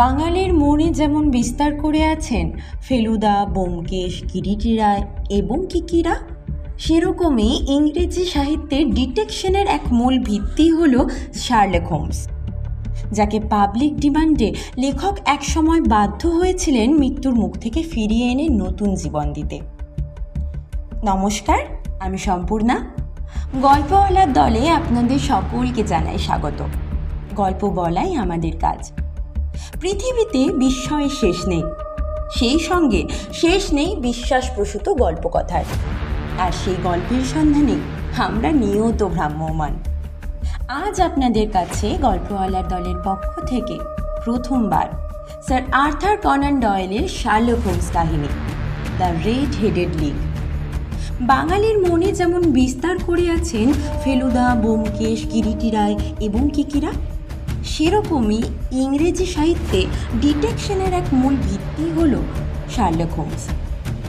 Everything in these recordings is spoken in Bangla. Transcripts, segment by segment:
বাঙালির মনে যেমন বিস্তার করে আছেন ফেলুদা, ব্যোমকেশ, কিরিটি রায় এবং কিকিরা, সেরকমই ইংরেজি সাহিত্যের ডিটেকশনের এক মূল ভিত্তি হল শার্লক হোমস, যাকে পাবলিক ডিমান্ডে লেখক একসময় বাধ্য হয়েছিলেন মৃত্যুর মুখ থেকে ফিরিয়ে এনে নতুন জীবন দিতে। নমস্কার, আমি সম্পূর্ণা। গল্পওয়ালার দলে আপনাদের সকলকে জানাই স্বাগত। গল্প বলাই আমাদের কাজ। পৃথিবীতে বিস্ময়ের শেষ নেই, সেই সঙ্গে শেষ নেই বিশ্বাসপ্রসূত গল্পকথার। আর সেই গল্পের সন্ধানে আমরা নিয়ত ভ্রাম্যমাণ। আজ আপনাদের কাছে গল্পওয়ালার দলের পক্ষ থেকে প্রথমবার স্যার আর্থার কনান ডয়েলের শার্লক হোমস কাহিনী দ্য রেড হেডেড লিগ। বাঙালির মনে যেমন বিস্তার করে আছেন ফেলুদা, ব্যোমকেশ, কিরিটি রায় এবং কিকিরা, সেরকমই ইংরেজি সাহিত্যে ডিটেকশনের এক মূল ভিত্তি হল শার্লক হোমস,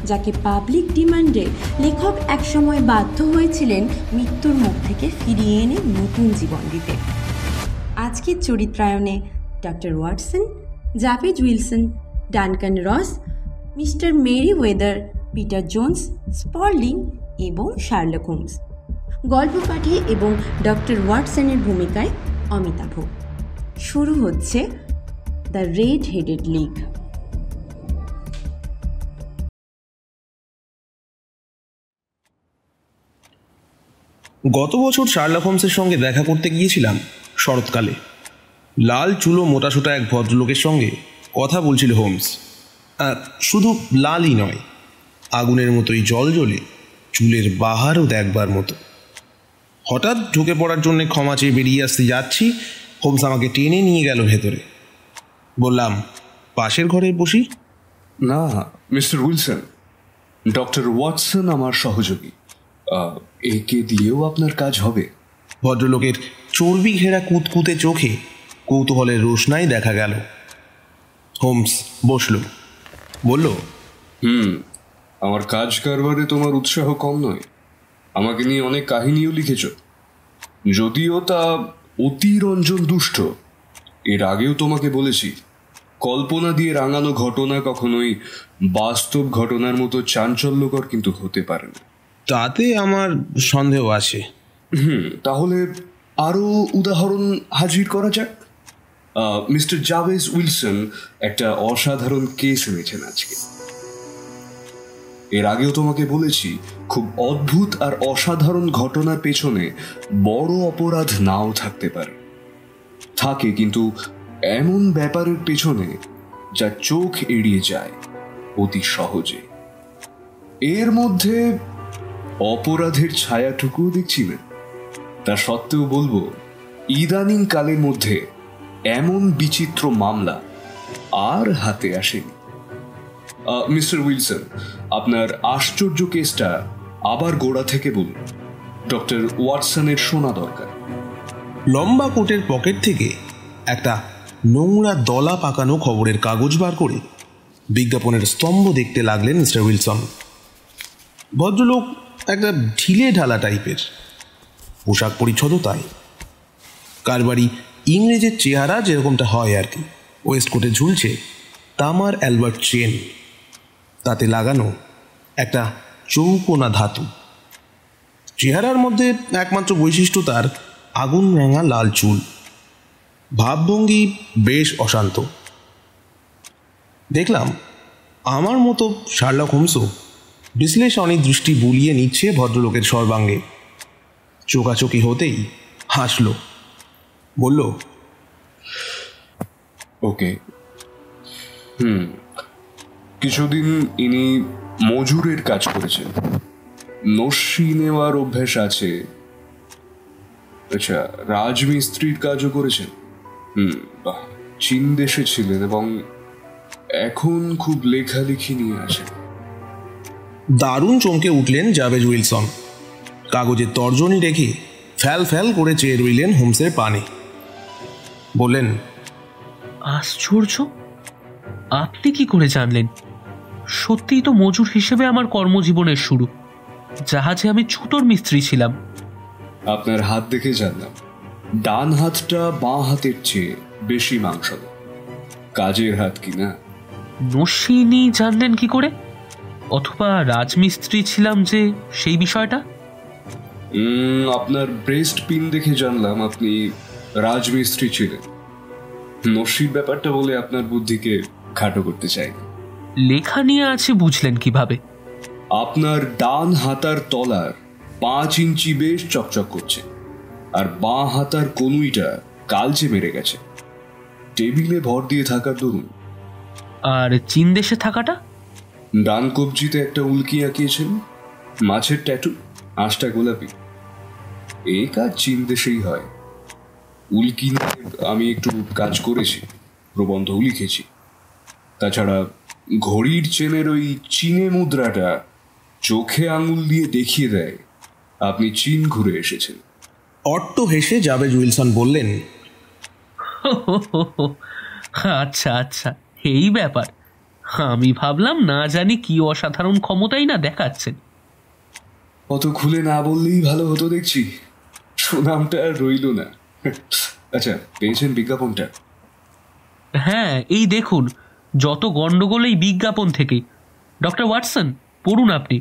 যাকে পাবলিক ডিমান্ডে লেখক একসময় বাধ্য হয়েছিলেন মৃত্যুর মুখ থেকে ফিরিয়ে এনে নতুন জীবন দিতে। আজকের চরিত্রায়নে ডক্টর ওয়াটসন, জাভেজ উইলসন, ডানকান রস, মিস্টার মেরিওয়েদার, পিটার জোন্স, স্পর্লিং এবং শার্লক হোমস। গল্প পাঠে এবং ডক্টর ওয়াটসনের ভূমিকায় অমিতাভ। শুরু হচ্ছে দ্য রেড হেডেড লিগ। গত বছর শার্লক হোমসের সঙ্গে দেখা করতে গিয়েছিলাম শরৎকালে। লাল চুলো মোটাসোটা এক ভদ্রলোকের সঙ্গে কথা বলছিল হোমস। শুধু লালই নয়, আগুনের মতোই জ্বলজ্বলে, চুলের বাহারও দেখবার মতো। হঠাৎ ঢুকে পড়ার জন্য ক্ষমা চেয়ে বেরিয়ে আসতে যাচ্ছি, হোমস আমাকে টেনে নিয়ে গেল ভেতরে। বললাম, পাশের ঘরে বসি। না মিস্টার উইলসন, ডক্টর ওয়াটসন আমার সহযোগী, একে দিয়েও আপনার কাজ হবে। ভদ্রলোকের চর্বি ঘেরা কুতকুতে চোখে কৌতূহলের রোশনাই দেখা গেল। হোমস বসল, বলল, আমার কাজ কারবারে তোমার উৎসাহ কম নয়। আমাকে নিয়ে অনেক কাহিনীও লিখেছ, যদিও তা অতিরঞ্জন দুষ্ট। এর আগেও তোমাকে বলেছি, কল্পনা দিয়ে রাঙানো ঘটনা কখনোই বাস্তব ঘটনার মতো চাঞ্চল্যকর কিন্তু হতে পারে না। তাতে আমার সন্দেহ আছে। তাহলে আরো উদাহরণ হাজির করা যাক। মিস্টার জাভেজ উইলসন একটা অসাধারণ কেস এনেছেন আজকে। এর আগেও তোমাকে বলেছি, খুব অদ্ভুত আর অসাধারণ ঘটনার পেছনে বড় অপরাধ নাও থাকতে পারে, থাকে কিন্তু এমন ব্যাপারের পেছনে যা চোখ এড়িয়ে যায় অতি সহজে। এর মধ্যে অপরাধের ছায়াটুকুও দেখছি না। তা সত্ত্বেও বলবো, ইদানিং কালের মধ্যে এমন বিচিত্র মামলা আর হাতে আসেনি। মিস্টার উইলসন, আপনার আশ্চর্য কেসটা আবার গোড়া থেকে বলুন। ডক্টর ওয়াটসনের শোনা দরকার। লম্বা কোটের পকেট থেকে একটা নোংরা দলা পাকানো খবরের কাগজ বার করে বিজ্ঞাপনের স্তম্ভ দেখতে লাগলেন মিস্টার উইলসন। ভদ্রলোক একটা ঢিলে ঢালা টাইপের, পোশাক পরিচ্ছদও তাই। কারবারি ইংরেজের চেহারা যেরকমটা হয় আর কি। ওয়েস্টকোটে ঝুলছে তামার অ্যালবার্ট চেন, তাতে লাগানো একটা চৌকোনা ধাতু। চেহারার মধ্যে একমাত্র বৈশিষ্ট্য তার আগুন রাঙা লাল চুল। ভাবভঙ্গি বেশ অশান্ত। দেখলাম আমার মতো শার্লক হোমসও বিশ্লেষণী দৃষ্টি বুলিয়ে নিচ্ছে ভদ্রলোকের সর্বাঙ্গে। চোকাচোকি হতেই হাসল, বলল, ওকে। কিছুদিন ইনি মজুরের কাজ করেছেন, নস্যি নেওয়ার অভ্যাস আছে। আচ্ছা, রাজমিস্ত্রির কাজও করেছেন। বাহ, চীন দেশে ছিলেন এবং এখন খুব লেখালেখি নিয়ে আছেন। দারুণ চমকে উঠলেন জাভেজ উইলসন। কাগজের তর্জনী রেখে ফ্যাল ফ্যাল করে চেয়ে রইলেন হোমসের পানে। বললেন, আশ্চর্য, আপনি কি করে জানলেন? সত্যিই তো মজুর হিসেবে আমার কর্মজীবনের শুরু। জাহাজে আমি ছুতোর মিস্ত্রি ছিলাম। আপনার হাত দেখে জানলাম ডান হাতটা বাঁ হাতের চেয়ে বেশি মাংসল। কাজের হাত কি না? নসিনী জানলেন কি করে? অথবা রাজমিস্ত্রি ছিলাম যে, সেই বিষয়টা? আপনার ব্রেস্ট পিন দেখে জানলাম আপনি রাজমিস্ত্রি ছিলেন। নসির ব্যাপারটা বলে আপনার বুদ্ধিকে খাটো করতে চাই। লেখা নিয়ে আছে বুঝলেন কিভাবে? আপনার ডান হাতার তলার 5 ইঞ্চি বেশ চকচক করছে, আর বাঁ হাতার কনুইটা কালচে মেরে গেছে, টেবিলে ভর দিয়ে থাকার দরুন। আর চীন দেশে থাকাটা? ডান কবজিতে একটা উল্কি আঁকিয়েছেন, মাছের ট্যাটু, আঁশটা গোলাপি। এই কাজ চীন দেশেই হয়। উল্কি নিয়ে আমি একটু কাজ করেছি, প্রবন্ধও লিখেছি। তাছাড়া ঘড়ির চেনের ওই চীনে মুদ্রাটা চোখে আঙুল দিয়ে দেখিয়ে দেয় আপনি চীন ঘুরে এসেছেন। অট্ট হেসে জাভেদ উইলসন বললেন, আচ্ছা আচ্ছা, এই ব্যাপার। আমি ভাবলাম না জানি কি অসাধারণ ক্ষমতাই না দেখাচ্ছেন। অত খুলে না বললেই ভালো হতো দেখছি, সুনামটা আর রইল না। আচ্ছা, পেয়েছেন বিজ্ঞাপনটা? হ্যাঁ, এই দেখুন, যত গন্ডগোল এই বিজ্ঞাপন থেকে। ডক্টর ওয়াটসন, পড়ুন আপনি।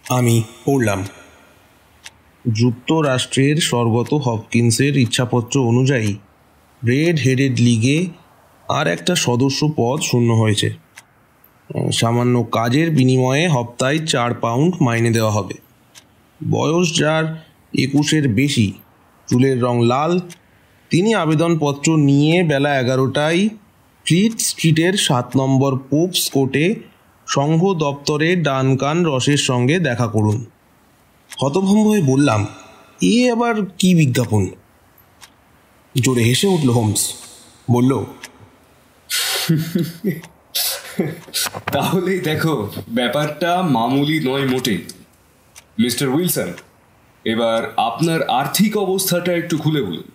আমি পড়লাম। যুক্তরাষ্ট্রের স্বর্গত হপকিন্সের ইচ্ছাপত্র অনুযায়ী রেড হেডেড লিগে আর একটা সদস্য পদ শূন্য হয়েছে। সামান্য কাজের বিনিময়ে হপ্তায় 4 পাউন্ড মাইনে দেওয়া হবে। বয়স যার 21-এর বেশি, চুলের রং লাল, তিনি আবেদনপত্র নিয়ে বেলা 11টায় ফ্লিট স্ট্রিটের 7 নম্বর পোপস কোর্টে সংঘ দপ্তরে ডানকান রসের সঙ্গে দেখা করুন। হতভম্ব হয়ে বললাম, এ আবার কি বিজ্ঞাপন? জোরে হেসে উঠল হোমস। বলল, তাহলেই দেখো ব্যাপারটা মামুলি নয় মোটেই। মিস্টার উইলসন, এবার আপনার আর্থিক অবস্থাটা একটু খুলে বলুন।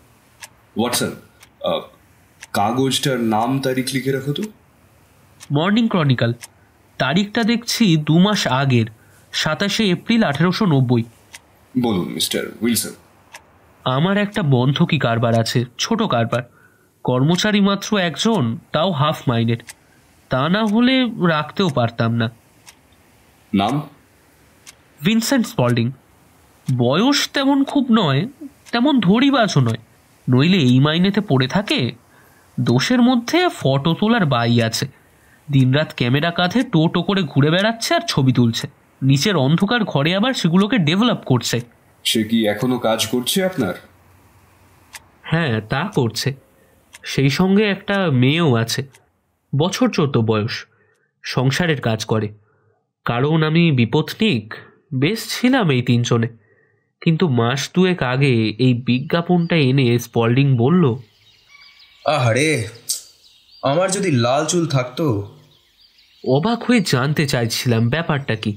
ওয়াটসন, কাগজটার নাম তারিখ লিখে রাখো তো। Morning chronicle. তারিখটা দেখছি 2 মাস আগের, 27শে এপ্রিল 1890। বলুন মিস্টার উইলসন। আমার একটা বন্ধকি কারবার আছে, ছোট কারবার। কর্মচারী মাত্র 1 জন, তাও হাফ মাইনের। তা না হলে রাখতেও পারতাম না। নাম? Vincent Spalding. বয়স তেমন খুব নয়, তেমন ধরিবাজও নয়, নইলে এই মাইনেতে পড়ে থাকে। দোষের মধ্যে ফটো তোলার বাই আছে। দিনরাত ক্যামেরা কাঁধে টো করে ঘুরে বেড়াচ্ছে আর ছবি তুলছে। নিচের অন্ধকার ঘরে আবার সেগুলোকে ডেভেলপ করছে। সে কি এখনো কাজ করছে আপনার? হ্যাঁ, তা করছে। সেই সঙ্গে একটা মেয়েও আছে, বছর 14 বয়স। সংসারের কাজ করে। কারণ আমি বিপত্নিক, বেশ ছিলাম এই 3 জনে। কিন্তু মাস 2 আগে এই বিজ্ঞাপনটা এনে স্পল্ডিং বলল, আহারে, আমার যদি লাল চুল থাকতো। অবাক হয়ে জানতে চাইছিলাম ব্যাপারটা কি।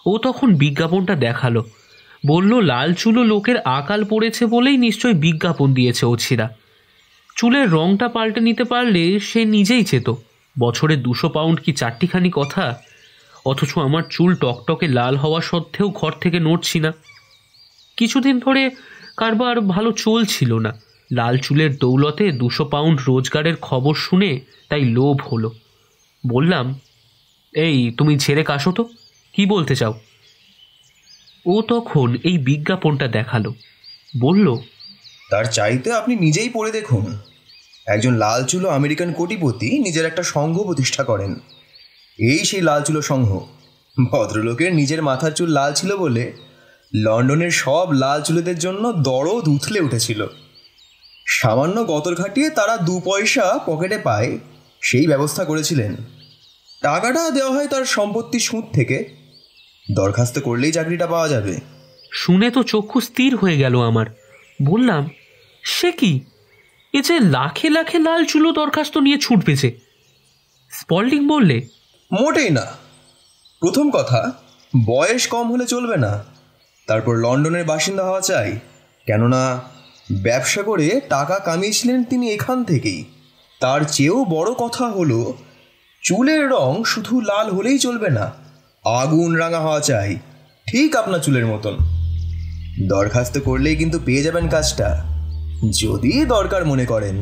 ও তখন বিজ্ঞাপনটা দেখালো, বলল লাল চুলো লোকের আকাল পড়েছে বলেই নিশ্চয়ই বিজ্ঞাপন দিয়েছে ও ছিঁড়া। চুলের রংটা পাল্টে নিতে পারলে সে নিজেই চেত। বছরে 200 পাউন্ড কি চারটিখানি কথা? অথচ আমার চুল টকটকে লাল হওয়া সত্ত্বেও ঘর থেকে নড়ছি না। কিছুদিন ধরে কারবার ভালো চলছিল না। লাল চুলের দৌলতে 200 পাউন্ড রোজগারের খবর শুনে তাই লোভ হলো। বললাম, এই তুমি ছেড়ে কাশো তো, কি বলতে চাও? ও তখন এই বিজ্ঞাপনটা দেখালো, বলল, তার চাইতে আপনি নিজেই পড়ে দেখুন। একজন লাল চুলো আমেরিকান কোটিপতি নিজের একটা সংঘ প্রতিষ্ঠা করেন। এই সেই লাল চুলো সংঘ। ভদ্রলোকের নিজের মাথার চুল লাল ছিল বলে লন্ডনের সব লাল চুলেদের জন্য দরদ উথলে উঠেছিল। সামান্য গতর খাটিয়ে তারা 2 পয়সা পকেটে পায়, সেই ব্যবস্থা করেছিলেন। টাকাটা দেওয়া হয় তার সম্পত্তির সুদ থেকে। দরখাস্ত করলেই চাকরিটা পাওয়া যাবে। শুনে তো চক্ষু স্থির হয়ে গেল আমার। বললাম, সে কি? এ যে লাখে লাখে লাল চুলো দরখাস্ত নিয়ে ছুটবেছে। স্পল্ডিং বললে, মোটেই না। প্রথম কথা, বয়স কম হলে চলবে না। তারপর লন্ডনের বাসিন্দা হওয়া চাই, কেননা ব্যবসা করে টাকা কামিয়েছিলেন তিনি এখান থেকেই। তার চেয়েও বড় কথা হলো, চুলের রং শুধু লাল হলেই চলবে না, আগুন রাঙা হওয়া চাই, ঠিক আপনার চুলের মতন। দরখাস্ত করলেই কিন্তু পেয়ে যাবেন কাজটা, যদি দরকার মনে করেন।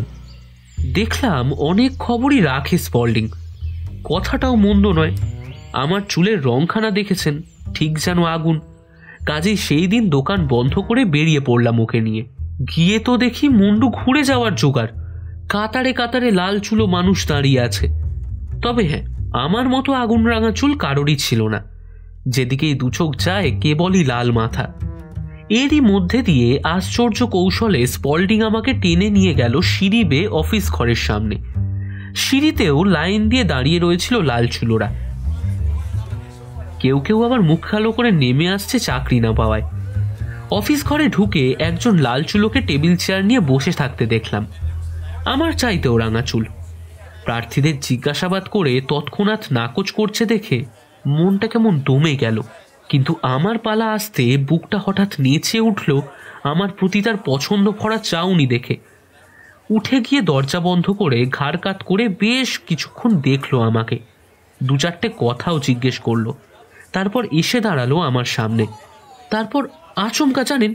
দেখলাম অনেক খবরই রাখে স্পল্ডিং। কথাটাও মন্দ নয়। আমার চুলের রংখানা দেখেছেন, ঠিক যেন আগুন। কাজেই সেই দিন দোকান বন্ধ করে বেরিয়ে পড়লাম ওকে নিয়ে। গিয়ে তো দেখি মুন্ডু ঘুরে যাওয়ার জোগাড়। কাতারে কাতারে লাল চুলো মানুষ দাঁড়িয়ে আছে। তবে হ্যাঁ, আমার মতো আগুন রাঙা চুল কারোরই ছিল না। যেদিকেই দুচোখ যায় কেবলই লাল মাথা। এরই মধ্যে দিয়ে আশ্চর্য কৌশলে স্পল্ডিং আমাকে টেনে নিয়ে গেল সিঁড়ি বেয়ে অফিস ঘরের সামনে। সিঁড়িতেও লাইন দিয়ে দাঁড়িয়ে রয়েছিল লাল চুলোরা। কেউ কেউ আবার মুখ কালো করে নেমে আসছে চাকরি না পাওয়ায়। অফিস ঘরে ঢুকে একজন লাল চুলোকে টেবিল চেয়ার নিয়ে বসে থাকতে দেখলাম। আমার চাইতেও রাঙা চুল। প্রার্থীদের জিজ্ঞাসাবাদ করে তৎক্ষণাৎ নাকচ করছে দেখে মনটা কেমন দমে গেল। কিন্তু আমার পালা আসতে বুকটা হঠাৎ নেচে উঠল আমার প্রতি তার পছন্দ ভরা চাউনি দেখে। উঠে গিয়ে দরজা বন্ধ করে ঘাড় কাত করে বেশ কিছুক্ষণ দেখলো আমাকে। দু চারটে কথাও জিজ্ঞেস করলো। তারপর এসে দাঁড়ালো আমার সামনে। তারপর আচমকা জানেন,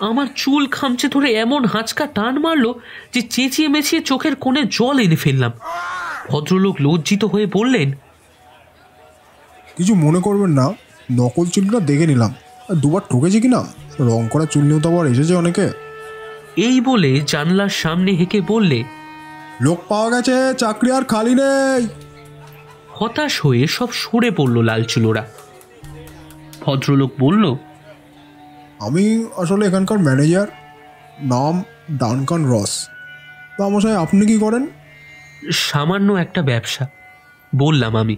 আমার চুল খামচে ধরে এমন হাঁচকা টান মারলো যে চেঁচিয়ে মেচিয়ে চোখের কোণে জল এনে ফেললাম। ভদ্রলোক লজ্জিত হয়ে বললেন, কিছু মনে করবেন না, নকল চুলটা দেখে নিলাম। দুবার ঠকেছে কিনা, রং করা চুল নিয়েও তো আবার এসেছে অনেকে। এই বলে জানলার সামনে হেঁকে বললে, লোক পাওয়া গেছে, চাকরি আর খালি নেই। হতাশ হয়ে সব সরে পড়ল লাল চুলোরা। ভদ্রলোক বলল, আমি আসলে এখানকার ম্যানেজার, নাম ডানকান রস। তা মশাই, আপনি কি করেন? সামান্য একটা ব্যবসা, বললাম আমি।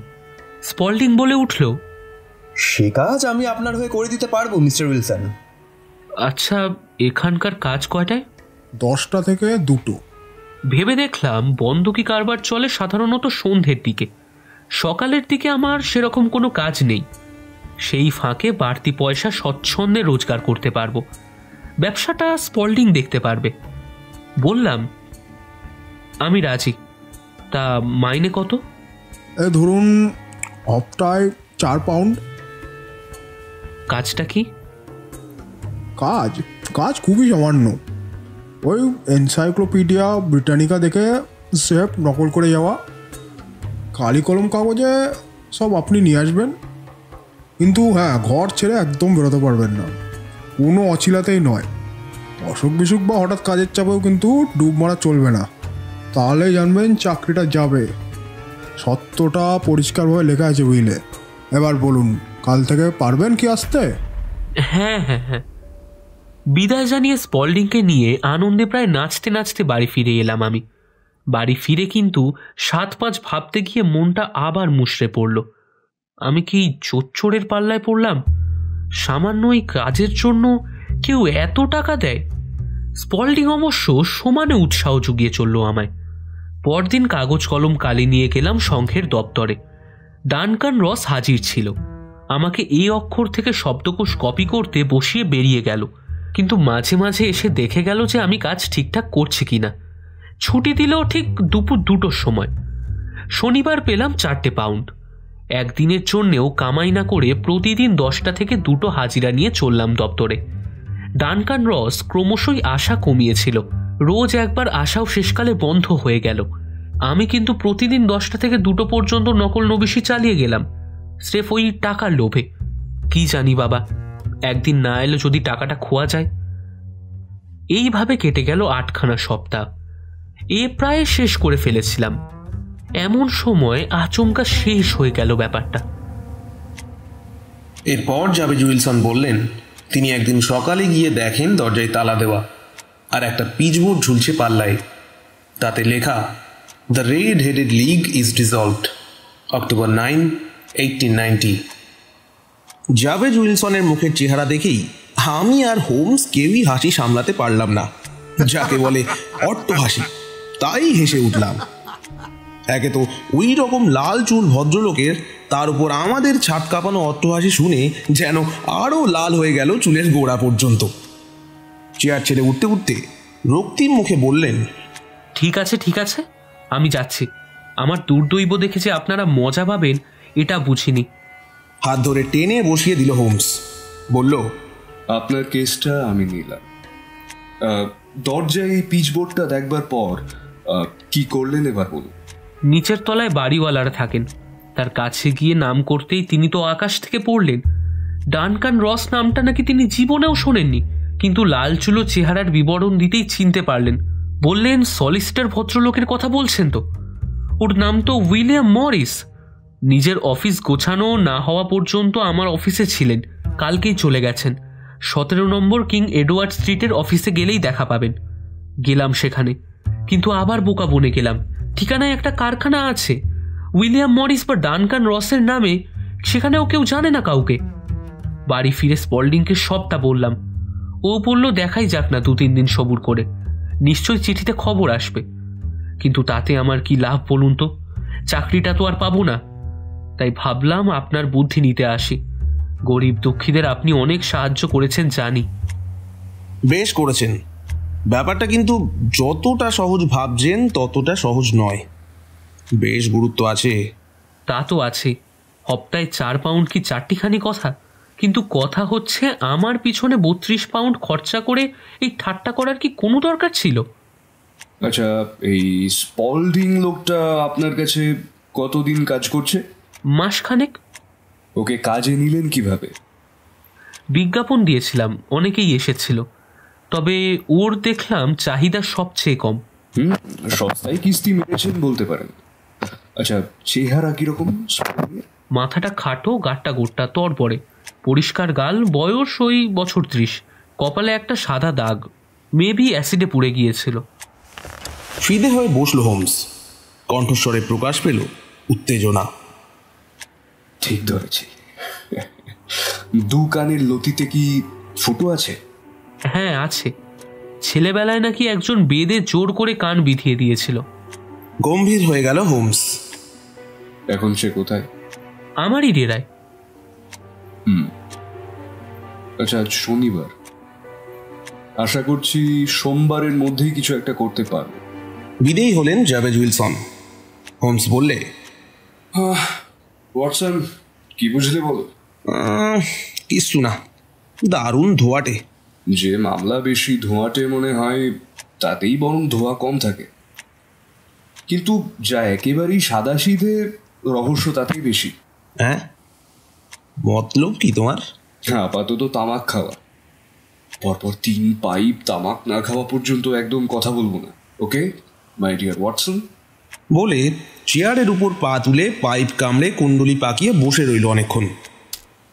স্পল্ডিং বলে উঠল, সে কাজ আমি আপনার হয়ে করে দিতে পারবো মিস্টার উইলসন। আচ্ছা, এখানকার কাজ কয়টায়? 10টা থেকে 2টো। ভেবে দেখলাম বন্ধকি কারবার চলে সাধারণত সন্ধ্যের দিকে। সকালের দিকে আমার সেরকম কোনো কাজ নেই। সেই ফাঁকে বাড়তি পয়সা স্বচ্ছন্দে রোজগার করতে পারবো। ব্যবসাটা স্পল্ডিং দেখতে পারবে। বললাম, আমি রাজি। তা মাইনে কত? ধরুন হপ্তায় 4 পাউন্ড। কাজটা কি? কাজ কাজ খুবই সামান্য। ওই এনসাইক্লোপিডিয়া ব্রিটানিকা দেখে সেফ নকল করে যাওয়া, কালি কলম কাগজে সব আপনি নিয়ে আসবেন। কিন্তু হ্যাঁ, ঘর ছেড়ে একদম বেরোতে পারবেন না, কোনো অছিলাতেই নয়। অসুখ বিসুখ বা হঠাৎ কাজের চাপেও কিন্তু ডুব মারা চলবে না, তাহলেই জানবেন চাকরিটা যাবে। সত্যটা পরিষ্কারভাবে লেখা আছে বুঝলে। এবার বলুন, কাল থেকে পারবেন কি আসতে? হ্যাঁ হ্যাঁ হ্যাঁ। বিদায় জানিয়ে স্পল্ডিংকে নিয়ে আনন্দে প্রায় নাচতে নাচতে বাড়ি ফিরে এলাম আমি। বাড়ি ফিরে কিন্তু 7-5 ভাবতে গিয়ে মনটা আবার মুষড়ে পড়ল। আমি কি চোরের পাল্লায় পড়লাম? সামান্য এই কাজের জন্য কেউ এত টাকা দেয়? স্পল্ডিং অবশ্য সমানে উৎসাহ জুগিয়ে চলল আমায়। পরদিন কাগজ কলম কালি নিয়ে গেলাম সংঘের দপ্তরে। ডানকান রস হাজির ছিল। আমাকে এই অক্ষর থেকে শব্দকোষ কপি করতে বসিয়ে বেরিয়ে গেল। কিন্তু মাঝে মাঝে এসে দেখে গেল যে আমি কাজ ঠিকঠাক করছি কিনা। ছুটি দিলেও ঠিক দুপুর 2টোর সময়। শনিবার পেলাম 4টে পাউন্ড। একদিনের জন্যেও কামাই না করে প্রতিদিন 10টা থেকে 2টো হাজিরা নিয়ে চললাম দপ্তরে। ডানকান রস ক্রমশই আশা কমিয়েছিল। রোজ একবার আশাও শেষকালে বন্ধ হয়ে গেল। আমি কিন্তু প্রতিদিন 10টা থেকে 2টো পর্যন্ত নকল নবিশি চালিয়ে গেলাম, স্রেফ ওই টাকার লোভে। কি জানি বাবা, একদিন না এলো যদি টাকাটা খোয়া যায়। এইভাবে কেটে গেল 8খানা সপ্তাহ। প্রায় শেষ করে ফেলেছিলাম। এমন সময় আচমকা শেষ হয়ে গেল ব্যাপারটা। এরপর জাভেদ উইলসন বললেন, তিনি একদিন সকালে গিয়ে দেখেন দরজায় তালা দেওয়া আর একটা পিচবোর্ড ঝুলছে পাল্লায়। তাতে লেখা, the red headed league is dissolved, October 9, 1890। জাভেদ উইলসনের মুখের চেহারা দেখেই আমি আর হোমস কেউই হাসি সামলাতে পারলাম না, যাকে বলে অট্ট হাসি। তাই হেসে উঠলাম। একে তো ওই রকম লাল চুল ভদ্রলোকের, তার উপর আমাদের ছাদ কাঁপানো অট্টহাসি শুনে যেন আরও লাল হয়ে গেল চুলের গোড়া পর্যন্ত। চেয়ার ছেড়ে উঠতে উঠতে রক্তিম মুখে বললেন, ঠিক আছে ঠিক আছে, আমি যাচ্ছি। আমার দুর্দৈব দেখে যে আপনারা মজা পাবেন এটা বুঝিনি। হাত ধরে টেনে বসিয়ে দিল হোমস। বলল, আপনার কেসটা আমি নিলাম। দরজায় এই পিচবোর্ডটা দেখবার পর কি করলেন এবার বলুন। নিচের তলায় বাড়িওয়ালারা থাকেন, তার কাছে গিয়ে নাম করতেই তিনি তো আকাশ থেকে পড়লেন। ডানকান রস নামটা নাকি তিনি জীবনেও শোনেননি, কিন্তু লাল চুলো চেহারার বিবরণ দিতেই চিনতে পারলেন। বললেন, সলিসিটার ভদ্রলোকের কথা বলছেন তো? ওর নাম তো উইলিয়াম মরিস। নিজের অফিস গোছানো না হওয়া পর্যন্ত আমার অফিসে ছিলেন, কালকেই চলে গেছেন। 17 নম্বর কিং এডওয়ার্ড স্ট্রিটের অফিসে গেলেই দেখা পাবেন। গেলাম সেখানে, কিন্তু আবার বোকা বনে গেলাম। ঠিকানায় একটা কারখানা আছে, উইলিয়াম মরিস বা ডানকান রসের নামে, সেখানেও কেউ জানে না কাউকে। বাড়ি ফিরে স্পল্ডিংকে সবটা বললাম। ও বলল, দেখাই যাক না 2-3 দিন সবুর করে, নিশ্চয়ই চিঠিতে খবর আসবে। কিন্তু তাতে আমার কি লাভ বলুন তো? চাকরিটা তো আর পাবো না। তাই ভাবলাম আপনার বুদ্ধি নিতে আসি। গরিব দুঃখীদের আপনি অনেক সাহায্য করেছেন জানি। বেশ করেছেন। ব্যাপারটা কিন্তু যতটা সহজ ভাবছেন ততটা সহজ নয়, বেশ গুরুত্ব আছে। তা তো আছে, হপ্তায় 4 পাউন্ড কি চারটিখানি কথা? কিন্তু কথা হচ্ছে, আমার পিছনে 32 পাউন্ড খরচা করে এই ঠাট্টা করার কি কোনো দরকার ছিল? আচ্ছা, এই স্পল্ডিং লোকটা আপনার কাছে কতদিন কাজ করছে? মাসখানেক। ওকে কাজে নিলেন কিভাবে? বিজ্ঞাপন দিয়েছিলাম, অনেকেই এসেছিল, তবে ওর দেখলাম চাহিদা সবচেয়ে কম। সস্তায় কিস্তি মেরেছেন বলতে পারেন। আচ্ছা, চেহারা কিরকম? মাথাটা খাটো, গাট্টা গোট্টা, তরপরে, পরিষ্কার গাল, বয়স ওই বছর 30, কপালে একটা সাদা দাগ, মেবি অ্যাসিডে পুড়ে গিয়েছিল। ফিদে হয়ে বসল হোমস, কণ্ঠস্বরে প্রকাশ পেল উত্তেজনা। ঠিক ধরেছি। 2 কানের লতিতে কি ফুটো আছে? হ্যাঁ আছে, ছেলেবেলায় নাকি একজন বেদে জোর করে কান বিধিয়ে দিয়েছিল। গম্ভীর হয়ে গেল হোমস। এখন সে কোথায়? আমারই ডেরায়। আচ্ছা, আজ শনিবার, আশা করছি সোমবারের মধ্যেই কিছু একটা করতে পারবো। বিদেয়ী হলেন জাভেদ উইলসন। হোমস বললে, ওয়াটসন, কি বুঝলে বলো? কিছু না, দারুণ ধোয়াটে। যে মামলা বেশি ধোঁয়াটে মনে হয়, তাতেই বরং ধোঁয়া কম থাকে। কিন্তু যা একেবারেই সাদাসিধে, রহস্য তাতেই বেশি। হ্যাঁ, মতলব কি তোমার? আপাতত তামাক খাওয়া, পরপর 3 পাইপ তামাক না খাওয়া পর্যন্ত একদম কথা বলবো না। ওকে মাই ডিয়ার ওয়াটসন? বলে চেয়ারের উপর পা তুলে পাইপ কামড়ে কুণ্ডলি পাকিয়ে বসে রইল অনেকক্ষণ।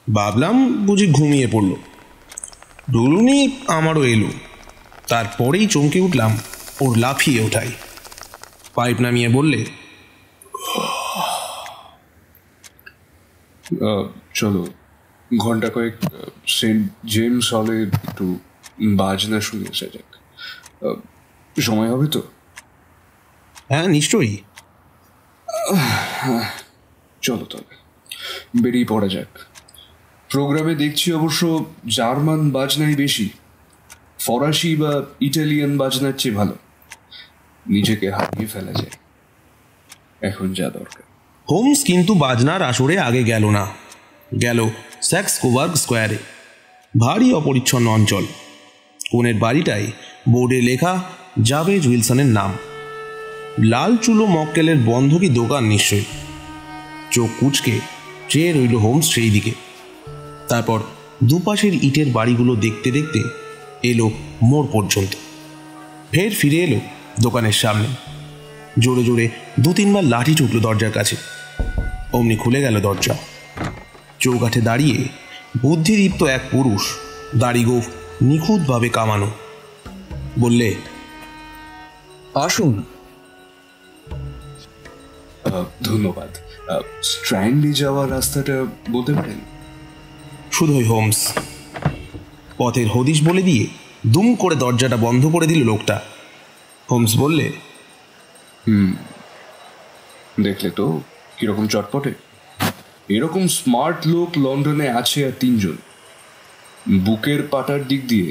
ভাবলাম বুঝি ঘুমিয়ে পড়ল। ডুলুনি আমারও এলো, তারপরেই চমকে উঠলাম ওর লাফিয়ে ওঠাই। পাইপ নামিয়ে বললে, চলো ঘন্টা কয়েক সেন্ট জেমস হলে একটু বাজনা শুনে আসা যাক। সময় হবে তো? হ্যাঁ নিশ্চয়ই। চলো তবে বেরিয়ে পড়া যাক। প্রোগ্রামে দেখছি অবশ্য জার্মান বাজনাই বেশি, ফরাসি বা ইটালিয়ান বাজনার চেয়ে ভালো। নিজেকে হারিয়ে ফেলা যায়, এখন যা দরকার। হোমস কিন্তু বাজনার আসরে আগে গেল না, গেল স্যাক্সকোবার্গ স্কোয়ারে। ভারী অপরিচ্ছন্ন অঞ্চল। কোণের বাড়িটায় বোর্ডে লেখা জাভেদ উইলসনের নাম। লাল চুলো মক্কেলের বন্ধকি দোকান নিশ্চয়ই। চোখ কুচকে চেয়ে রইল হোমস সেই দিকে। তারপর দুপাশের ইটের বাড়িগুলো দেখতে দেখতে এলো মোড় পর্যন্ত। ফের ফিরে এলো দোকানের সামনে। জোরে জোরে 2-3 বার লাঠি ছুটল দরজার কাছে। অমনি খুলে গেল দরজা। চৌকাঠে দাঁড়িয়ে বুদ্ধিদীপ্ত এক পুরুষ, দাড়ি গোঁফ নিখুঁতভাবে কামানো। বললে, আসুন। ধন্যবাদ। স্ট্র্যান্ডে যাওয়ার রাস্তাটা বলতে পারেন? শুধুই হোমস। পথের হদিশ বলে দিয়ে দুম করে দরজাটা বন্ধ করে দিল লোকটা। হোমস বললে, দেখলে তো কিরকম চটপটে। এরকম স্মার্ট লোক লন্ডনে আছে আর 3 জন। বুকের পাটার দিক দিয়ে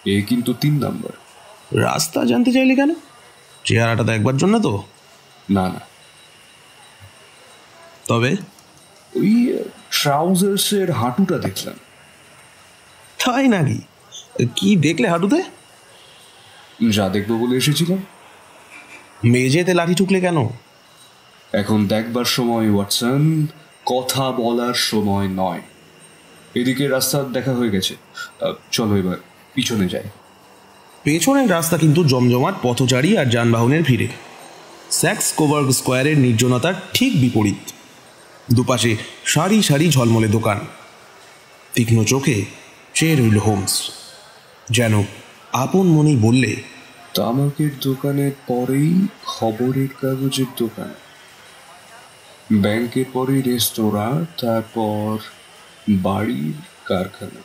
এ কিন্তু 3 নাম্বার। রাস্তা জানতে চাইলে কেন? চেহারাটা দেখবার জন্য তো? না না, তবে ওই ট্রাউজার্সের হাঁটুটা দেখলাম। তাই নাকি? কি দেখলে হাঁটুতে? যা দেখবো বলে এসেছিলাম। মেঝেতে লাঠি ঠুকলে কেন? এখন দেখবার সময় ওয়াটসন, কথা বলার সময় নয়। এদিকে রাস্তা দেখা হয়ে গেছে, চলো এবার পিছনে যাই। পেছনের রাস্তা কিন্তু জমজমাট পথচারী আর যানবাহনের ভিড়ে। স্যাক্স কোবার্গ স্কোয়ারের নির্জনতার ঠিক বিপরীত। দুপাশে সারি সারি ঝলমলে দোকান। তীক্ষ্ণ চোখে চেয়ে রইল হোমস, যেন আপন মনেই বললে, তামাকের দোকানের পরেই খবরের কাগজের দোকান, ব্যাংকের পরেই রেস্তোরাঁ, তারপর বাড়ির কারখানা।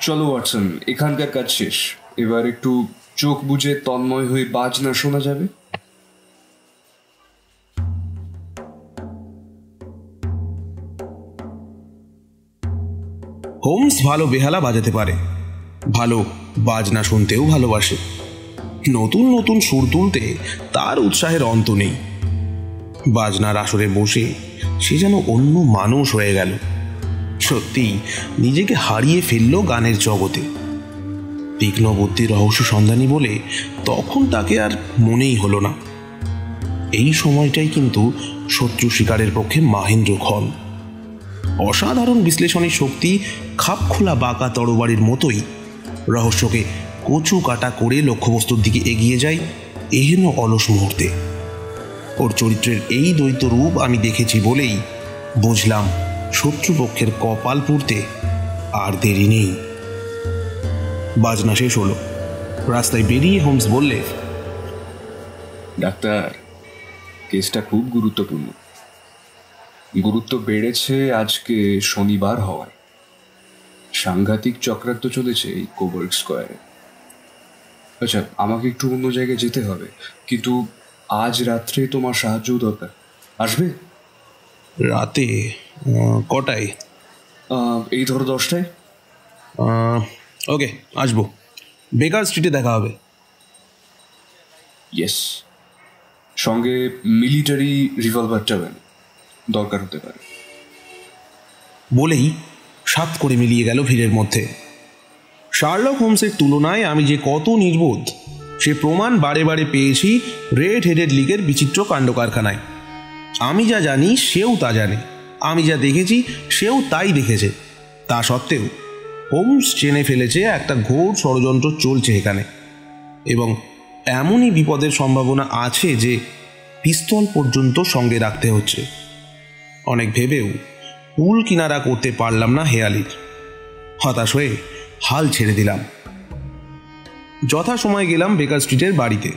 চলো ওয়াটসন, এখানকার কাজ শেষ, এবার একটু চোখ বুজে তন্ময় হয়ে বাজনা শোনা যাবে। হোমস ভালো বেহালা বাজাতে পারে, ভালো বাজনা শুনতেও ভালোবাসে। নতুন নতুন সুর তুলতে তার উৎসাহের অন্ত নেই। বাজনার আসরে বসে সে যেন অন্য মানুষ হয়ে গেল। সত্যি নিজেকে হারিয়ে ফেলল গানের জগতে। তীক্ষ্ণ বুদ্ধির রহস্য সন্ধানী বলে তখন তাকে আর মনেই হলো না। এই সময়টাই কিন্তু শত্রু শিকারের পক্ষে মাহেন্দ্র ক্ষণ। অসাধারণ বিশ্লেষণী শক্তি খাপ খোলা বাঁকা তরবারির মতোই রহস্যকে কচু কাটা করে লক্ষ্যবস্তুর দিকে এগিয়ে যায় এহেন অলস মুহূর্তে। ওর চরিত্রের এই দ্বৈত রূপ আমি দেখেছি বলেই বুঝলাম শত্রুপক্ষের কপাল পুড়তে আর দেরি নেই। বাজনা শেষ হলো। রাস্তায় বেরিয়ে হোমস বললে, ডাক্তার, কেসটা খুব গুরুত্বপূর্ণ। গুরুত্ব বেড়েছে আজকে শনিবার হওয়ায়। সাংঘাতিক চক্রান্ত চলেছে এই কোবার্গ স্কোয়ারে। আচ্ছা, আমাকে একটু অন্য জায়গায় যেতে হবে, কিন্তু আজ রাত্রে তোমার সাহায্য দরকার। আসবে? রাতে কটায়? এই ধরো 10টায়। ওকে, আসবো। বেকার স্ট্রিটে দেখা হবে। ইয়েস, সঙ্গে মিলিটারি রিভলভারটা দরকার হতে পারে। বলেই সাত করে মিলিয়ে গেল ভিড়ের মধ্যে। শার্লক হোমসের তুলনায় আমি যে কত নির্বোধ সে প্রমাণ বারে বারে পেয়েছি রেড হেডেড লিগের বিচিত্র কাণ্ড কারখানায়। আমি যা জানি সেও তা জানে, আমি যা দেখেছি সেও তাই দেখেছে। তা সত্ত্বেও হোমস চেনে ফেলেছে একটা ঘোর ষড়যন্ত্র চলছে এখানে, এবং এমনই বিপদের সম্ভাবনা আছে যে পিস্তল পর্যন্ত সঙ্গে রাখতে হচ্ছে। অনেক ভেবেও কুল কিনারা করতে পারলাম না হেয়ালির। হতাশ হয়ে হাল ছেড়ে দিলাম। যথাসময়ে গেলাম বেকার স্ট্রিটের বাড়িতে।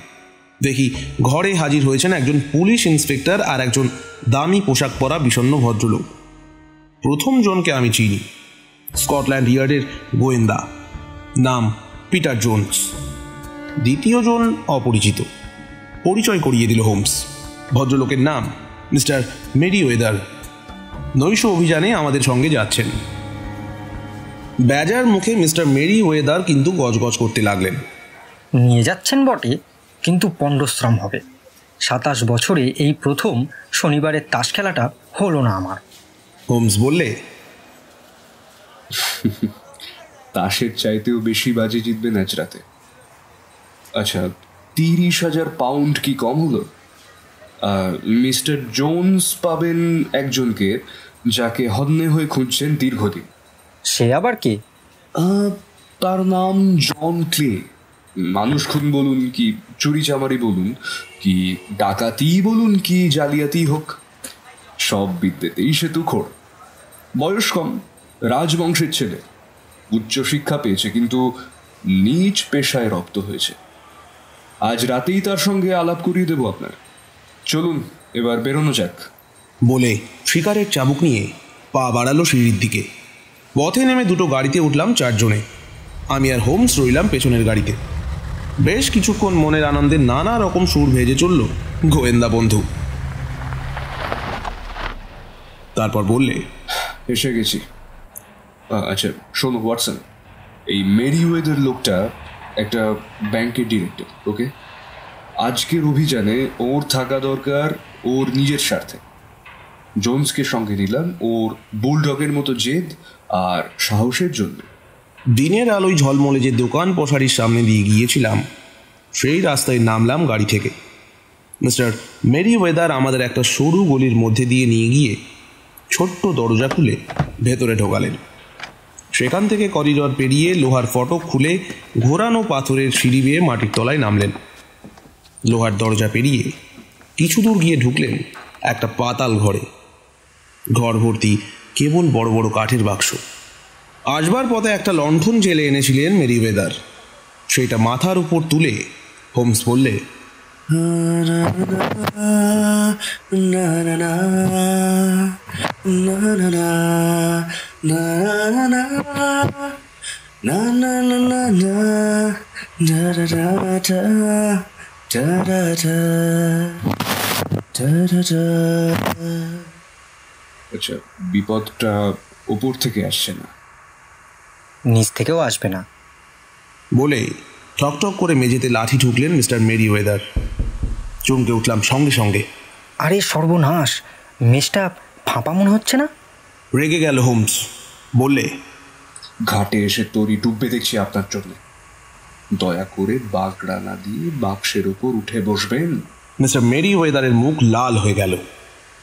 দেখি ঘরে হাজির হয়েছেন একজন পুলিশ ইন্সপেক্টর আর একজন দামি পোশাক পরা বিষণ্ণ ভদ্রলোক। প্রথম জনকে আমি চিনি, স্কটল্যান্ড ইয়ার্ডের গোয়েন্দা, নাম পিটার জোন্স। দ্বিতীয় জন অপরিচিত। পরিচয় করিয়ে দিল হোমস। ভদ্রলোকের নাম মিস্টার মেরিওয়েদার। নৈশ অভিযানে আমাদের সঙ্গে যাচ্ছেন। ব্যাজার মুখে মিস্টার মেরিওয়েদার কিন্তু গজগজ করতে লাগলেন। নিয়ে যাচ্ছেন বটে, কিন্তু পণ্ডশ্রম হবে। 27 বছরে এই প্রথম শনিবারের তাস খেলাটা হলো না আমার। হোমস বললে, তাসের চাইতেও বেশি বাজি জিতবেন আজ রাতে। আচ্ছা, 30,000 পাউন্ড কি কম হলো? মিস্টার জোন্স পাবেন একজনকে, যাকে হন্যে হয়ে খুঁজছেন দীর্ঘদিন। সে আবার কে? তার নাম জন ক্লে। মানুষ খুন বলুন কি চুরি চামারি বলুন কি ডাকাতি বলুন কি জালিয়াতি হোক, সব বিদ্যেতেই সে তুখোড়। বয়স কম, রাজবংশের ছেলে, উচ্চশিক্ষা পেয়েছে, কিন্তু নিজ পেশায় রপ্ত হয়েছে। আজ রাতেই তার সঙ্গে আলাপ করিয়ে দেব আপনার। চলুন এবার বেরোনো যাক। বলে শিকারের চাবুক নিয়ে পা বাড়ালো সিঁড়ির দিকে। পথে নেমে দুটো গাড়িতে উঠলাম 4 জনে। আমি আর হোমস রইলাম পেছনের গাড়িতে। বেশ কিছুক্ষণ মনের আনন্দে নানা রকম সুর ভেজে চলল গোয়েন্দা বন্ধু। তারপর বললে, এসে গেছি। আচ্ছা শোনো ওয়াটসন, এই মেরিওয়েদার লোকটা একটা ব্যাংকের ডিরেক্টর, ওকে? আজকের অভিযানে ওর থাকা দরকার ওর নিজের স্বার্থে। জোন্সকে সঙ্গে নিলাম ওর বুলডগের মতো জেদ আর সাহসের জন্য। দিনের আলোয় ঝলমলে যে দোকান পশারির সামনে দিয়ে গিয়েছিলাম সেই রাস্তায় নামলাম গাড়ি থেকে। মিস্টার মেরিওয়েদার আমাদের একটা সরু গলির মধ্যে দিয়ে নিয়ে গিয়ে ছোট্ট দরজা খুলে ভেতরে ঢোকালেন। সেখান থেকে করিডর পেরিয়ে লোহার ফটক খুলে ঘোরানো পাথরের সিঁড়ি বেয়ে মাটির তলায় নামলেন। লোহার দরজা পেরিয়ে কিছু দূর গিয়ে ঢুকলেন একটা পাতাল ঘরে। ঘর ভর্তি কেবল বড় বড় কাঠের বাক্স। আসবার পথে একটা লণ্ঠন জেলে এনেছিলেন মেরিওয়েদার। সেটা মাথার উপর তুলে হোমস বললে, আচ্ছা, বিপদটা উপর থেকে আসছে না, নিচ থেকেও আসবে না বলে ঠকঠক করে মেঝেতে লাঠি ঠুকলেন মিস্টার মেরিওয়েদার। চমকে উঠলাম সঙ্গে সঙ্গে। আরে সর্বনাশ, মেজটা ফাঁপা মনে হচ্ছে না? রেগে গেল হোমস, বললে, ঘাটে এসে তরি ডুববে দেখছি আপনার জন্য। দয়া করে বাগড়া না দিয়ে বাক্সের উপর উঠে বসবেন। মিস্টার মেরিওয়েদারের মুখ লাল হয়ে গেল।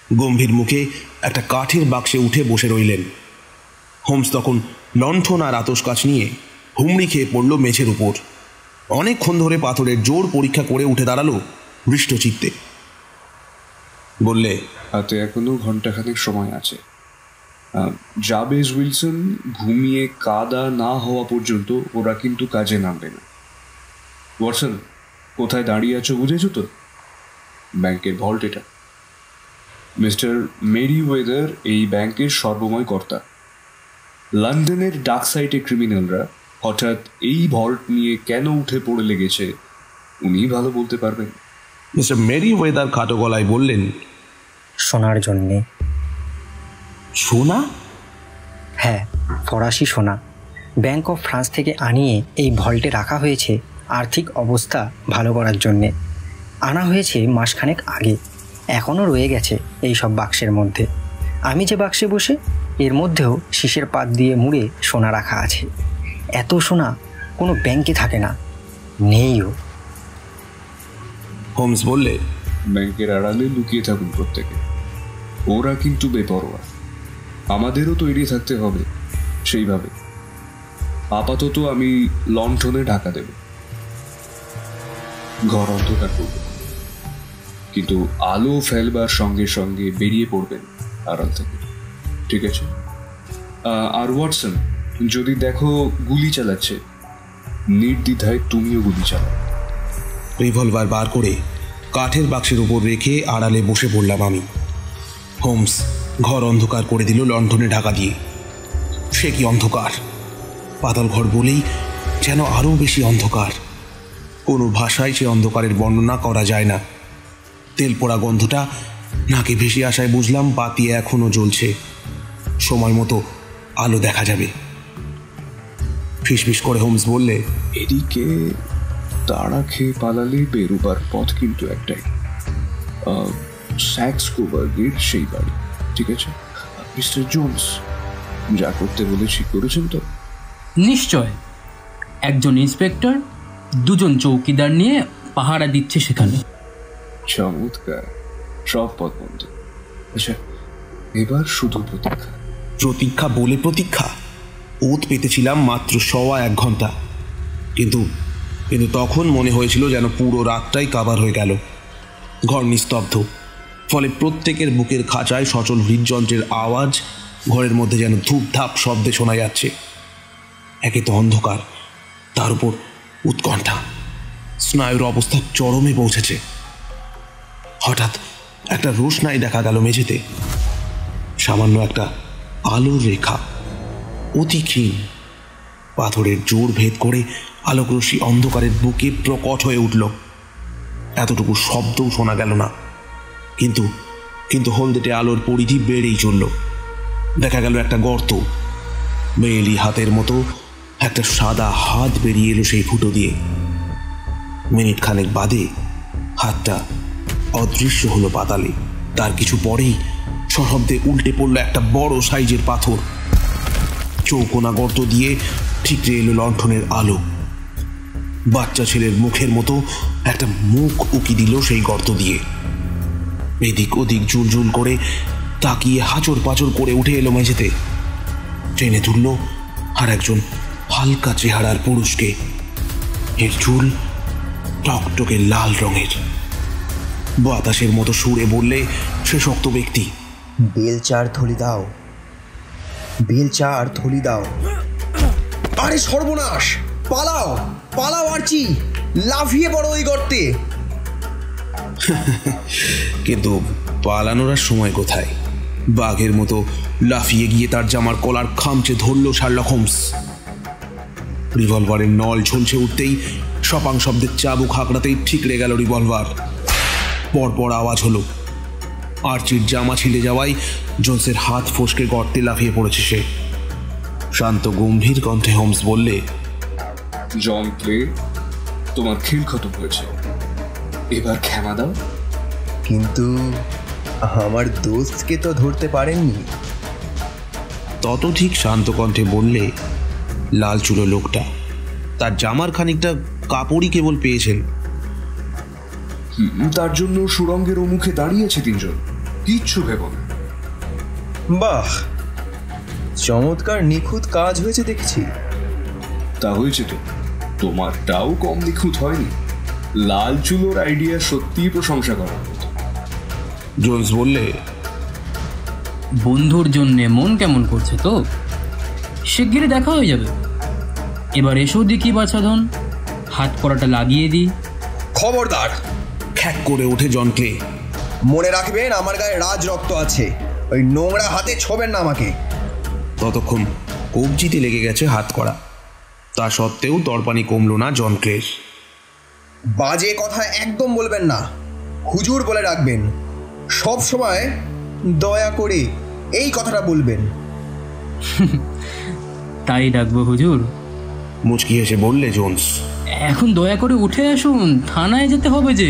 গম্ভীর মুখে একটা কাঠের বাক্সে উঠে বসে রইলেন। হোমস তখন লণ্ঠন আর আতস কাঠ নিয়ে হুমড়ি খেয়ে পড়ল মেঝের উপর। অনেকক্ষণ ধরে পাথরের জোর পরীক্ষা করে উঠে দাঁড়ালো হৃষ্টচিত্তে। বললে, হাতে এখনো ঘন্টাখানেক সময় আছে। জাবেজ উইলসন ঘুমিয়ে কাদা না হওয়া পর্যন্ত ওরা কিন্তু কাজে নামবে না। ওয়াটসন, কোথায় দাঁড়িয়ে আছো বুঝেছো তো? ব্যাংকের ভল্ট এটা। মিস্টার মেরিওয়েদার এই ব্যাংকের সর্বময় কর্তা। লন্ডনের ডার্ক সাইটে ক্রিমিনালরা হঠাৎ এই ভল্ট নিয়ে কেন উঠে পড়ে লেগেছে উনিই ভালো বলতে পারবেন। মিস্টার মেরিওয়েদার খাটো গলায় বললেন, সোনার জন্যে। সোনা? হ্যাঁ, ফরাসি সোনা। ব্যাংক অফ ফ্রান্স থেকে আনিয়ে এই ভল্টে রাখা হয়েছে আর্থিক অবস্থা ভালো করার জন্যে। আনা হয়েছে মাসখানেক আগে, এখনও রয়ে গেছে এই সব বাক্সের মধ্যে। আমি যে বাক্সে বসে, এর মধ্যেও শীষের পাত দিয়ে মুড়ে সোনা রাখা আছে। এত সোনা কোনো ব্যাংকে থাকে না, নেইও। হোমস বললে, ব্যাংকের আড়ালে লুকিয়ে থাকুন প্রত্যেকে, ওরা কিন্তু বেপরোয়া। আমাদেরও তৈরি থাকতে হবে সেইভাবে। আপাতত আমি লণ্ঠনে ঢাকা দেব, ঘর অন্ধকার করব, কিন্তু আলো ফেলবার সঙ্গে সঙ্গে বেরিয়ে পড়বেন আড়াল থেকে, ঠিক আছে? আর ওয়াটসন, যদি দেখো গুলি চালাচ্ছে, নির্দ্বিধায় তুমিও গুলি চালাও। রিভলভার বার করে কাঠের বাক্সের উপর রেখে আড়ালে বসে পড়লাম আমি। হোমস ঘর অন্ধকার করে দিল লণ্ঠনে ঢাকা দিয়ে। সে কি অন্ধকার! পাতাল ঘর বলেই যেন আরও বেশি অন্ধকার। কোনো ভাষায় সে অন্ধকারের বর্ণনা করা যায় না। তেল পোড়া গন্ধটা নাকে ভেসে আসায় বুঝলাম বাতি এখনো জ্বলছে, সময় মতো আলো দেখা যাবে। ফিসফিস করে হোমস বললে, এদিকে তাড়া খেয়ে পালালে বেরোবার পথ কিন্তু একটাই, স্যাক্স কোবার্গের সেই বাড়ি, ঠিক আছে? মিস্টার জোন্স যা করতে বলেছি করেছেন তো? নিশ্চয়। একজন ইন্সপেক্টর, দুজন চৌকিদার নিয়ে পাহারা দিচ্ছে সেখানে। চমৎকার, সব পথ বন্ধ। আচ্ছা, এবার শুধু প্রতীক্ষা। প্রতীক্ষা বলে প্রতীক্ষা। ওত পেতেছিলাম মাত্র 1.25 ঘন্টা, কিন্তু তখন মনে হয়েছিল যেন পুরো রাতটাই কাভার হয়ে গেল। ঘর নিস্তব্ধ, ফলে প্রত্যেকের বুকের খাঁচায় সচল হৃদযন্ত্রের আওয়াজ ঘরের মধ্যে যেন ধূপধাপ শব্দে শোনা যাচ্ছে। একে তো অন্ধকার, তার উপর উৎকণ্ঠা, স্নায়ুর অবস্থা চরমে পৌঁছেছে। হঠাৎ একটা রোশনাই দেখা গেল মেঝেতে। সামান্য একটা আলোর রেখা, অতি ক্ষীণ। পাথরের জোর ভেদ করে আলোকরশ্মি অন্ধকারের বুকে প্রকট হয়ে উঠল। এতটুকু শব্দও শোনা গেল না, কিন্তু হলদেটে আলোর পরিধি বেড়েই চলল। দেখা গেল একটা গর্ত, মেয়েলি হাতের মতো একটা সাদা হাত বেরিয়ে এলো সেই ফুটো দিয়ে। মিনিট খানেক বাদে হাতটা অদৃশ্য হলো পাতালে। তার কিছু পরেই সশব্দে উল্টে পড়লো একটা বড় সাইজের পাথর। চৌকোনা গর্ত দিয়ে ঠিকরে এলো লণ্ঠনের আলো। বাচ্চা ছেলের মুখের মতো একটা মুখ উকি দিল সেই গর্ত দিয়ে। এদিক ওদিক ঝুলঝুল করে তাকিয়ে হাঁচড় পাচড় করে উঠে এলো মেঝেতে। টেনে তুলল আর একজন হালকা চেহারার পুরুষকে। এর চুল টকটকে লাল রঙের। বাতাসের মতো সুরে বললে সে শক্ত ব্যক্তি, বেলচার থলি দাও, বেলচার থলি দাও। আরে সর্বনাশ, পালাও পালাও আর্চি, লাফিয়ে পড়ো ওই গর্তে। কিন্তু পালানোর আর সময় কোথায়? বাঘের মতো লাফিয়ে গিয়ে তার জামার কলার খামচে ধরল শার্লক হোমস। রিভলভারের নল ঝলসে উঠতেই সপাং শব্দের চাবুক হাঁকড়াতেই ঠিকরে গেল রিভলভার। পরপর আওয়াজ হলো। আর্চির জামা ছিঁড়ে যাওয়ায় জোন্সের হাত ফসকে গর্তে লাফিয়ে পড়েছে সে। শান্ত গম্ভীর কণ্ঠে হোমস বললে, জন ক্লে, তোমার খেল খতম হয়েছে, এবার ক্ষমা দাও। কিন্তু আমার দোস্তকে তো ধরতে পারেননি। তত ঠিক শান্ত কণ্ঠে বললে লাল চুলো লোকটা। তার জামার খানিকটা কাপড়ই কেবল পেয়েছেন। তার জন্য সুড়ঙ্গের মুখে দাঁড়িয়েছে তিনজন, কিচ্ছু ভেব না। বাহ, চমৎকার নিখুঁত কাজ হয়েছে দেখছি। তা হয়েছে তো, তোমারটাও কম নিখুঁত হয়নি। লাল চুলোর আইডিয়া সত্যিই প্রশংসা করা। জোন্স বললে, বন্ধুর জন্যে মন কেমন করছে তো? শিগগিরই দেখা হয়ে যাবে। এবার এসো দেখি বাছাধন, হাত করাটা লাগিয়ে দিই। খবরদার, খ্যাক করে ওঠে জন ক্লে। মনে রাখবেন আমার গায়ে রাজ রক্ত আছে, ওই নোংরা হাতে ছোবেন না আমাকে। ততক্ষণ কবজিতে লেগে গেছে হাত করা। তা সত্ত্বেও তরপানি কমল না জন ক্লের। বাজে কথা একদম বলবেন না, হুজুর বলে রাখবেন। সব সময় দয়া করে এই কথাটা বলবেন। তাই ডাকবো হুজুর। মুচকি হেসে বললে জোন্স। এখন দয়া করে উঠে আসুন, থানায় যেতে হবে যে।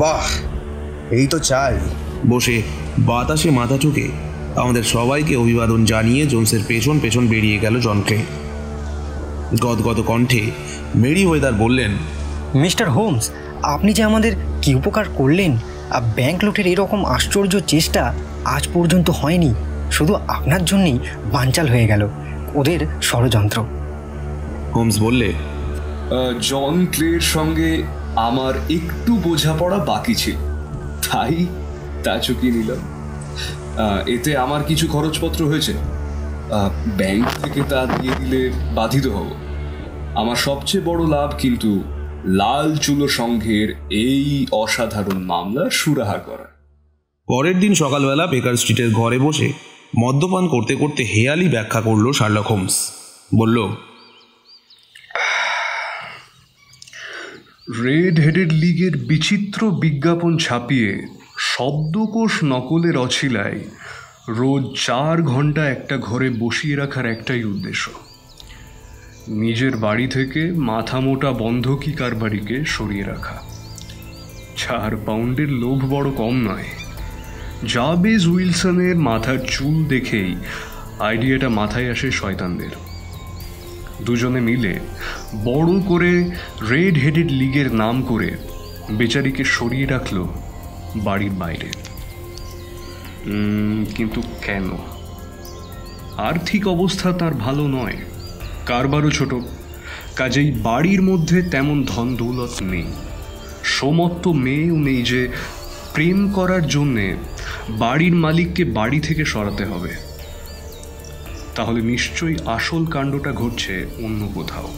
বাহ, এই তো চাই। বসে বাতাসে মাথা ঠুকে আমাদের সবাইকে অভিবাদন জানিয়ে জোন্সের পেছন পেছন বেরিয়ে গেল জন ক্লে। গদগদ কণ্ঠে মেরি ওয়েদার বললেন, মিস্টার হোমস, আপনি যে আমাদের কি উপকার করলেন। ব্যাংক লুটের এরকম আশ্চর্য চেষ্টা আজ পর্যন্ত হয়নি। শুধু আপনার জন্যই বানচাল হয়ে গেল ওদের ষড়যন্ত্র। হোমস বললে, জন ক্লের সঙ্গে আমার একটু বোঝাপড়া বাকি ছিল, তাই তা চুকিয়ে নিলাম। এতে আমার কিছু খরচপত্র হয়েছে, ব্যাংক থেকে তা দিয়ে দিলে বাধিত হব। আমার সবচেয়ে বড় লাভ কিন্তু লাল চুলো সংঘের এই অসাধারণ মামলা সুরাহা করা। পরের দিন সকালবেলা বেকার স্ট্রিটের ঘরে বসে মদ্যপান করতে করতে হেয়ালি ব্যাখ্যা করল শার্লক হোমস। বলল, রেড হেডেড লিগের বিচিত্র বিজ্ঞাপন ছাপিয়ে শব্দকোষ নকলের অছিলায় রোজ 4 ঘন্টা একটা ঘরে বসিয়ে রাখার একটাই উদ্দেশ্য, নিজের বাড়ি থেকে মাথা মোটা বন্ধকি কারবারিকে সরিয়ে রাখা। 4 পাউন্ডের লোভ বড় কম নয়। জাবেজ উইলসনের মাথার চুল দেখেই আইডিয়াটা মাথায় আসে শয়তানদের। দুজনে মিলে বড় করে রেড হেডেড লিগের নাম করে বেচারিকে সরিয়ে রাখলো বাড়ির বাইরে। কিন্তু কেন? আর্থিক অবস্থা তার ভালো নয়, কারবারও ছোট, কাজেই বাড়ির মধ্যে তেমন ধন দৌলত নেই। সমত্ব মেয়েও নেই যে প্রেম করার জন্যে বাড়ির মালিককে বাড়ি থেকে সরাতে হবে। তাহলে নিশ্চয়ই আসল কাণ্ডটা ঘটছে অন্য কোথাও।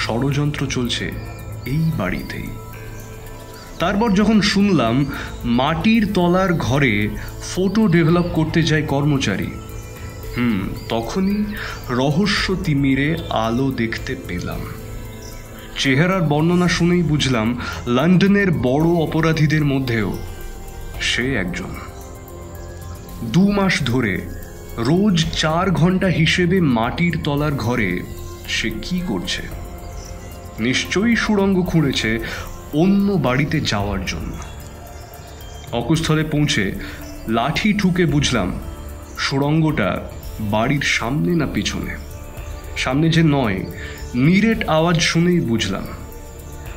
ষড়যন্ত্র চলছে এই বাড়িতেই। তারপর যখন শুনলাম মাটির তলার ঘরে ফটো ডেভেলপ করতে যায় কর্মচারী, তখনই রহস্য তিমিরে আলো দেখতে পেলাম। চেহারার বর্ণনা শুনেই বুঝলাম লন্ডনের বড় অপরাধীদের মধ্যেও সে একজন। 2 মাস ধরে রোজ 4 ঘন্টা হিসেবে মাটির তলার ঘরে সে কি করছে? নিশ্চয়ই সুড়ঙ্গ খুঁড়েছে অন্য বাড়িতে যাওয়ার জন্য। অকুস্থলে পৌঁছে লাঠি ঠুকে বুঝলাম সুড়ঙ্গটা বাড়ির সামনে না পিছনে। সামনে যে নয়, নিরেট আওয়াজ শুনেই বুঝলাম।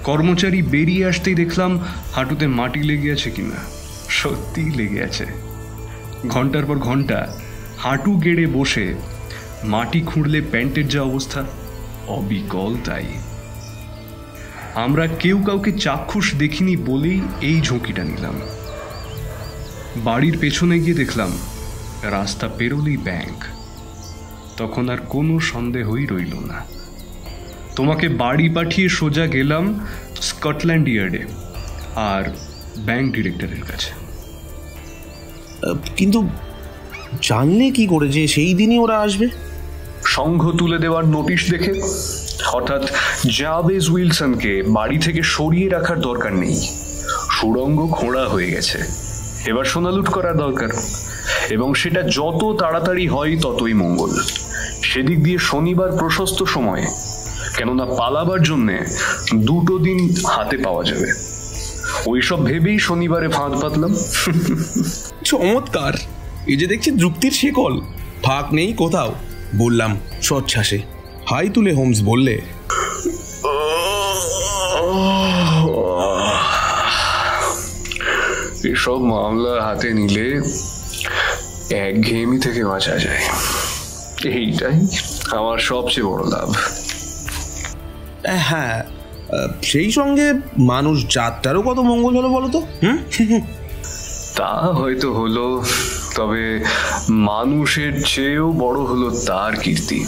কর্মচারী বেরিয়ে আসতেই দেখলাম হাঁটুতে মাটি লেগে আছে কিনা। সত্যিই লেগে আছে। ঘন্টার পর ঘন্টা হাঁটু গেড়ে বসে মাটি খুঁড়লে প্যান্টের যা অবস্থা, অবিকল তাই। আমরা কেউ কাউকে চাক্ষুষ দেখিনি বলেই এই ঝুঁকিটা নিলাম। বাড়ির পেছনে গিয়ে দেখলাম রাস্তা পেরোলেই ব্যাংক। তখন আর কোনো সন্দেহই রইল না। তোমাকে বাড়ি পাঠিয়ে সোজা গেলাম স্কটল্যান্ড ইয়ার্ডে আর ব্যাংক ডিরেক্টরের কাছে। কিন্তু জানলে কি করে যে সেই দিনই ওরা আসবে? সংঘ তুলে দেওয়ার নোটিশ দেখে হঠাৎ জাবেজ উইলসনকে বাড়ি থেকে সরিয়ে রাখার দরকার নেই। সুড়ঙ্গ খোঁড়া হয়ে গেছে, এবার সোনা লুট করার দরকার, এবং সেটা যত তাড়াতাড়ি হয় ততই মঙ্গল। সেদিক দিয়ে শনিবার প্রশস্ত সময়, কেননা পালাবার জন্যে 2 দিন হাতে পাওয়া যাবে। ওইসব ভেবেই শনিবারে ফাঁদ পাতলাম। চমৎকার! এই যে দেখছি যুক্তির শিকল, ফাঁক নেই কোথাও। বললাম সচ্ছ্বাসে। হাই তুলে হোমস বললে, এসব মামলা হাতে নিলে একঘেয়েমি থেকে বাঁচা যায়। এইটাই আমার সবচেয়ে বড় লাভ। হ্যাঁ, সেই সঙ্গে মানুষ জাতটারও কত মঙ্গল হলো বলো তো। তা হয়তো হলো, তবে মানুষের চেয়েও বড় হলো তার কীর্তি।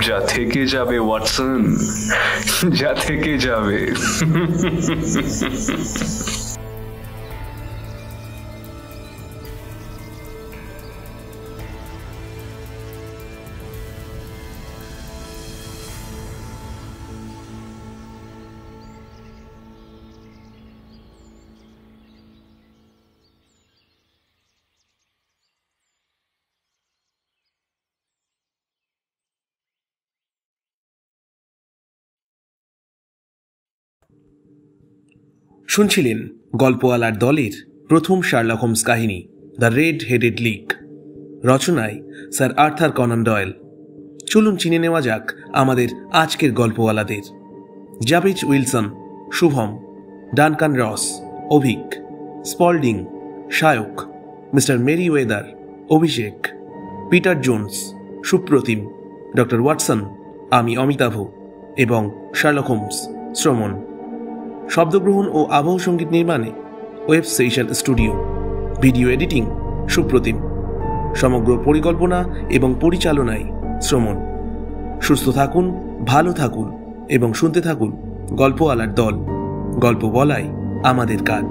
যা থেকে যাবে ওয়াটসন, যা থেকে যাবে। শুনছিলেন গল্পওয়ালার দলের প্রথম শার্লক হোমস কাহিনী দ্য রেড হেডেড লিক, রচনায় স্যার আর্থার কনান ডয়েল। চলুন চিনে নেওয়া যাক আমাদের আজকের গল্পওয়ালাদের। Jabez Wilson, Shubham, Duncan Ross, Abhik, Spaulding, Shayak, mister Merryweather, Abhishek, Peter Jones, Supratim, doctor Watson, আমি অমিতাভ এবং শার্লক হোমস শ্রমণ। শব্দগ্রহণ ও আবহ সঙ্গীত নির্মাণে web session studio, video editing Supratim, সমগ্র পরিকল্পনা এবং পরিচালনায় শ্রমণ। সুস্থ থাকুন, ভালো থাকুন এবং শুনতে থাকুন গল্পওয়ালার দল। গল্প বলাই আমাদের কাজ।